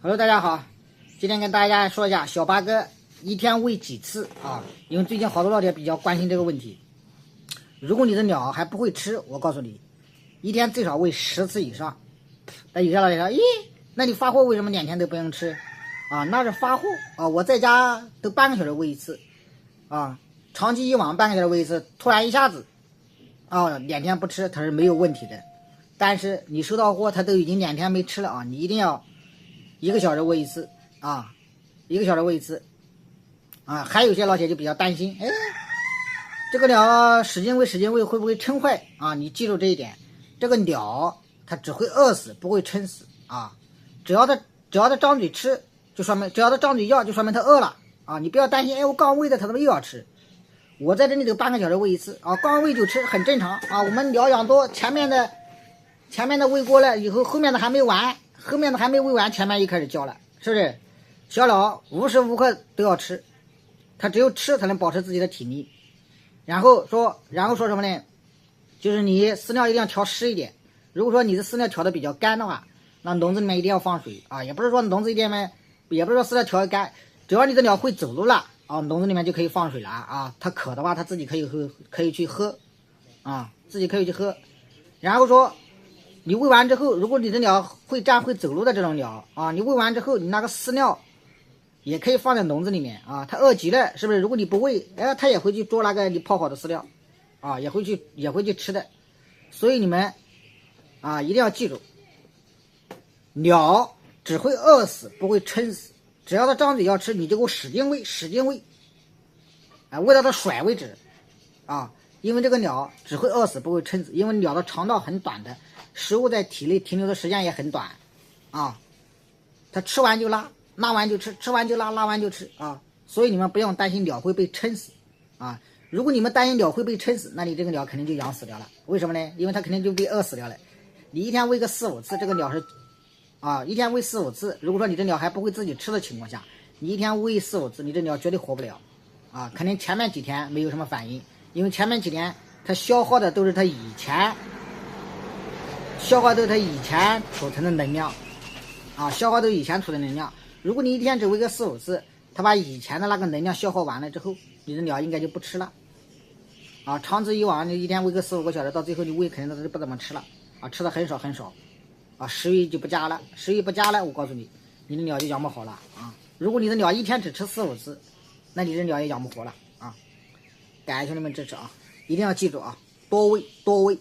Hello， 大家好，今天跟大家说一下小八哥一天喂几次啊？因为最近好多老铁比较关心这个问题。如果你的鸟还不会吃，我告诉你，一天最少喂10次以上。但有些老铁说，咦，那你发货为什么2天都不用吃？啊，那是发货啊，我在家都半个小时喂一次，啊，长期以往半个小时喂一次，突然一下子，啊，2天不吃它是没有问题的。但是你收到货，它都已经2天没吃了啊，你一定要1个小时喂一次啊，1个小时喂一次啊。还有些老铁就比较担心，哎，这个鸟使劲喂会不会撑坏啊？你记住这一点，这个鸟它只会饿死，不会撑死啊。只要它张嘴吃，就说明只要它张嘴要，就说明它饿了啊。你不要担心，哎，我刚喂的它怎么又要吃？我在这里头半个小时喂一次啊，刚喂就吃很正常啊。我们鸟养多，前面的喂过了以后，后面的还没完，后面的还没喂完，前面又开始叫了，是不是？小鸟无时无刻都要吃，它只有吃才能保持自己的体力。然后说什么呢？就是你饲料一定要调湿一点。如果说你的饲料调的比较干的话，那笼子里面一定要放水啊，也不是说笼子里面，也不是说饲料调的干，只要你的鸟会走路了啊，笼子里面就可以放水了啊。它渴的话，它自己可以去喝啊，自己可以去喝。然后说你喂完之后，如果你的鸟会站会走路的这种鸟啊，你喂完之后，你那个饲料也可以放在笼子里面啊。它饿极了，是不是？如果你不喂，哎，它也会去捉那个你泡好的饲料啊，也会去吃的。所以你们啊一定要记住，鸟只会饿死，不会撑死。只要它张嘴要吃，你就给我使劲喂，啊，喂到它甩为止啊。因为这个鸟只会饿死，不会撑死。因为鸟的肠道很短的，食物在体内停留的时间也很短啊。它吃完就拉，拉完就吃，吃完就拉，拉完就吃啊。所以你们不用担心鸟会被撑死啊。如果你们担心鸟会被撑死，那你这个鸟肯定就养死掉了。为什么呢？因为它肯定就被饿死掉了。你一天喂个4、5次，这个鸟是啊，一天喂4、5次。如果说你这鸟还不会自己吃的情况下，你一天喂4、5次，你这鸟绝对活不了啊。肯定前面几天没有什么反应，因为前面几天它消耗的都是它以前储存的能量啊，消耗都以前储的能量。如果你一天只喂个4、5次，它把以前的那个能量消耗完了之后，你的鸟应该就不吃了啊。长此以往，你一天喂个4、5个小时，到最后你喂肯定都不怎么吃了啊，吃的很少啊，食欲就不佳了。食欲不佳了，我告诉你，你的鸟就养不好了啊。如果你的鸟一天只吃4、5次，那你的鸟也养不活了啊。感谢兄弟们支持啊，一定要记住啊，多喂。